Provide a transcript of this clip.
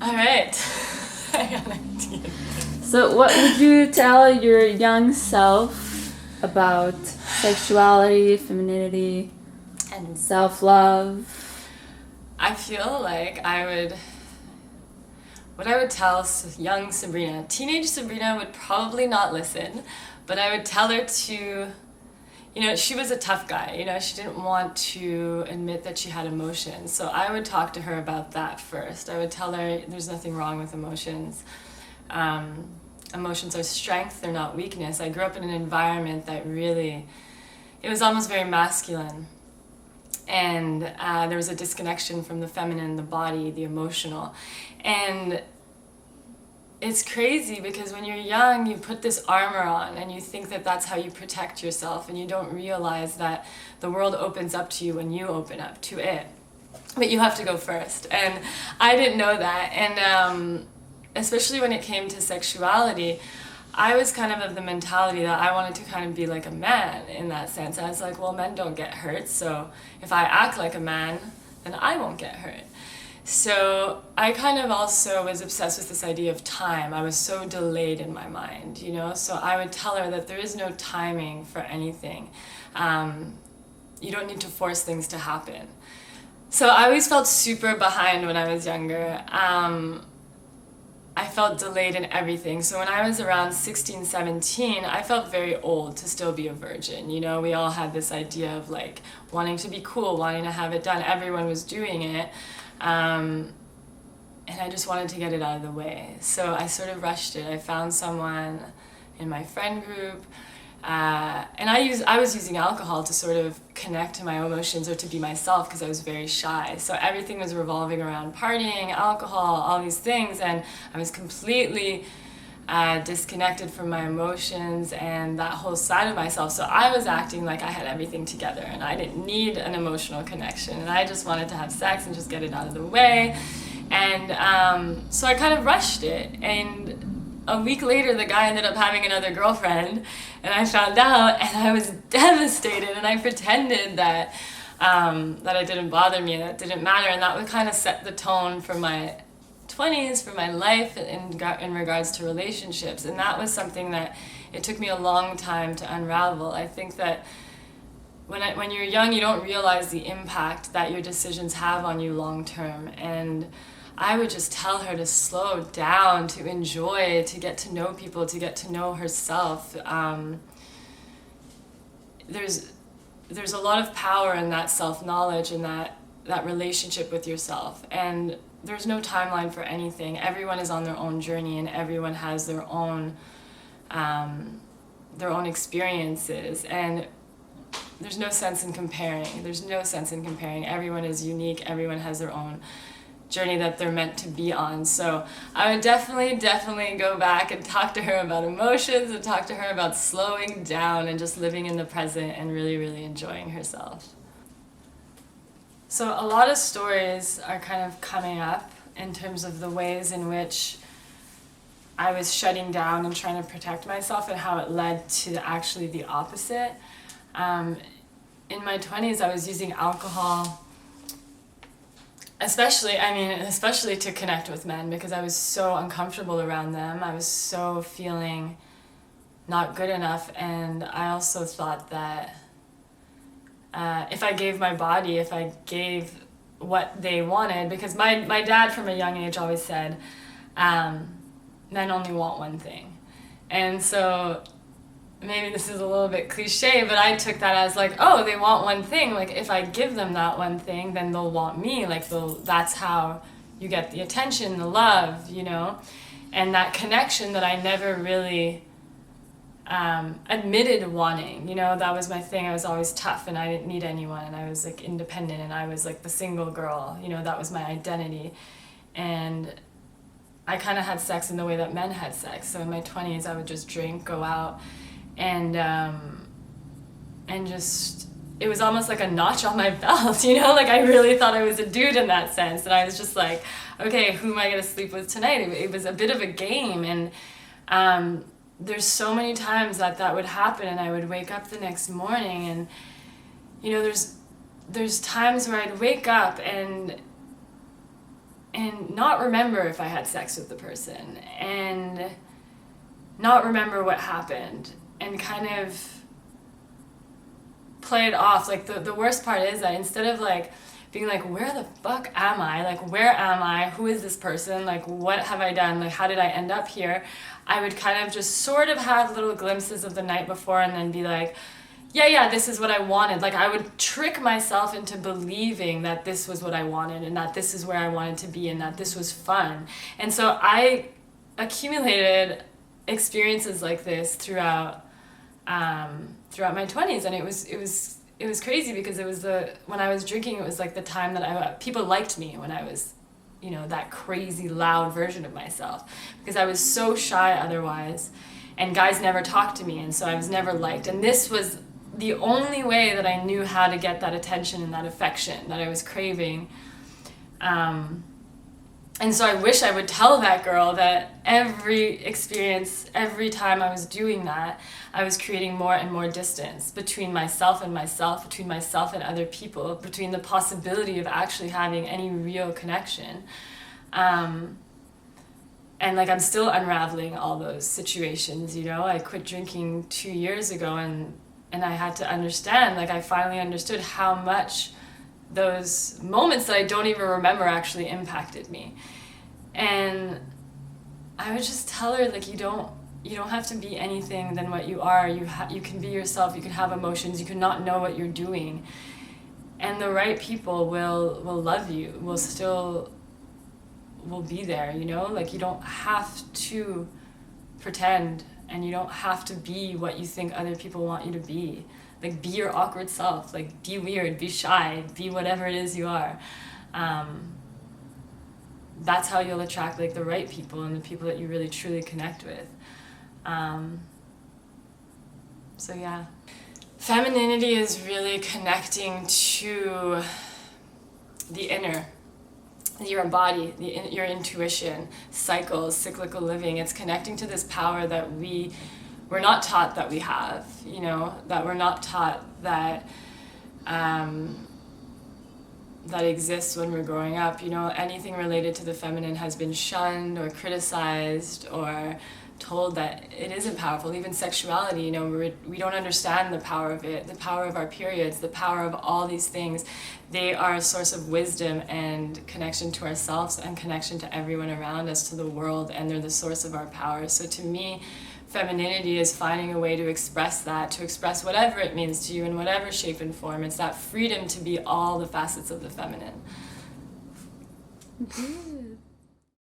All right. I got an idea. So, what would you tell your young self about sexuality, femininity, And self love? I feel like what I would tell young Sabrina, teenage Sabrina would probably not listen, but I would tell her to, she was a tough guy. She didn't want to admit that she had emotions. So I would talk to her about that first. I would tell her there's nothing wrong with emotions. Um, Emotions are strength, they're not weakness. I grew up in an environment that really, it was almost very masculine. And there was a disconnection from the feminine, the body, the emotional. And it's crazy because when you're young, you put this armor on and you think that that's how you protect yourself, and you don't realize that the world opens up to you when you open up to it. But you have to go first. And I didn't know that. And especially when it came to sexuality, I was kind of the mentality that I wanted to kind of be like a man in that sense. I was like, well, men don't get hurt, so if I act like a man, then I won't get hurt. So I kind of also was obsessed with this idea of time. I was so delayed in my mind, So I would tell her that there is no timing for anything. You don't need to force things to happen. So I always felt super behind when I was younger. I felt delayed in everything. So when I was around 16, 17, I felt very old to still be a virgin. We all had this idea of like wanting to be cool, wanting to have it done. Everyone was doing it. And I just wanted to get it out of the way. So I sort of rushed it. I found someone in my friend group. And I was using alcohol to sort of connect to my emotions or to be myself because I was very shy. So everything was revolving around partying, alcohol, all these things, and I was completely disconnected from my emotions and that whole side of myself. So I was acting like I had everything together and I didn't need an emotional connection, and I just wanted to have sex and just get it out of the way. And so I kind of rushed it, and a week later the guy ended up having another girlfriend, and I found out, and I was devastated, and I pretended that that it didn't bother me, that it didn't matter, and that would kind of set the tone for my 20s, for my life in regards to relationships. And that was something that it took me a long time to unravel. I think that when you're young, you don't realize the impact that your decisions have on you long term. And I would just tell her to slow down, to enjoy, to get to know people, to get to know herself. There's a lot of power in that self-knowledge and that relationship with yourself. And there's no timeline for anything. Everyone is on their own journey, and everyone has their own experiences. And there's no sense in comparing. Everyone is unique. Everyone has their own journey that they're meant to be on. So I would definitely go back and talk to her about emotions and talk to her about slowing down and just living in the present and really, really enjoying herself. So a lot of stories are kind of coming up in terms of the ways in which I was shutting down and trying to protect myself, and how it led to actually the opposite. In my 20s, I was using alcohol, especially to connect with men, because I was so uncomfortable around them. I was so feeling not good enough, and I also thought that if I gave what they wanted, because my dad from a young age always said, men only want one thing. And so maybe this is a little bit cliche, but I took that as like, oh, they want one thing. Like, if I give them that one thing, then they'll want me. Like, that's how you get the attention, the love, and that connection that I never really admitted wanting. That was my thing. I was always tough, and I didn't need anyone, and I was like independent, and I was like the single girl. That was my identity. And I kind of had sex in the way that men had sex. So in my 20s, I would just drink, go out, and just, it was almost like a notch on my belt, like I really thought I was a dude in that sense. And I was just like, okay, who am I going to sleep with tonight? It was a bit of a game. And there's so many times that would happen, and I would wake up the next morning, and there's times where I'd wake up and not remember if I had sex with the person, and not remember what happened, and kind of play it off. Like the worst part is that instead of like being like, where the fuck am I? Like, where am I? Who is this person? Like, what have I done? Like, how did I end up here? I would kind of just sort of have little glimpses of the night before and then be like, yeah, this is what I wanted. Like, I would trick myself into believing that this was what I wanted and that this is where I wanted to be and that this was fun. And so I accumulated experiences like this throughout my 20s, and it was crazy because it was when I was drinking, it was like the time that people liked me when I was, you know, that crazy loud version of myself, because I was so shy otherwise, and guys never talked to me, and so I was never liked. And this was the only way that I knew how to get that attention and that affection that I was craving. And so I wish I would tell that girl that every experience, every time I was doing that, I was creating more and more distance between myself and myself, between myself and other people, between the possibility of actually having any real connection. And like, I'm still unraveling all those situations, you know? I quit drinking 2 years ago, and I had to understand, like, I finally understood how much those moments that I don't even remember actually impacted me. And I would just tell her, like, you don't have to be anything than what you are. You can be yourself. You can have emotions. You can not know what you're doing, and the right people will love you. Will be there. You know, like, you don't have to pretend, and you don't have to be what you think other people want you to be. Like, be your awkward self. Like, be weird. Be shy. Be whatever it is you are. That's how you'll attract, like, the right people and the people that you really truly connect with. So yeah, femininity is really connecting to the inner, your body, your intuition, cycles, cyclical living. It's connecting to this power that we're not taught that we have, you know, that we're not taught that that exists when we're growing up. You know, anything related to the feminine has been shunned or criticized or told that it isn't powerful. Even sexuality, you know, we don't understand the power of it, the power of our periods, the power of all these things. They are a source of wisdom and connection to ourselves and connection to everyone around us, to the world, and they're the source of our power. So to me, femininity is finding a way to express that, to express whatever it means to you in whatever shape and form. It's that freedom to be all the facets of the feminine. Good.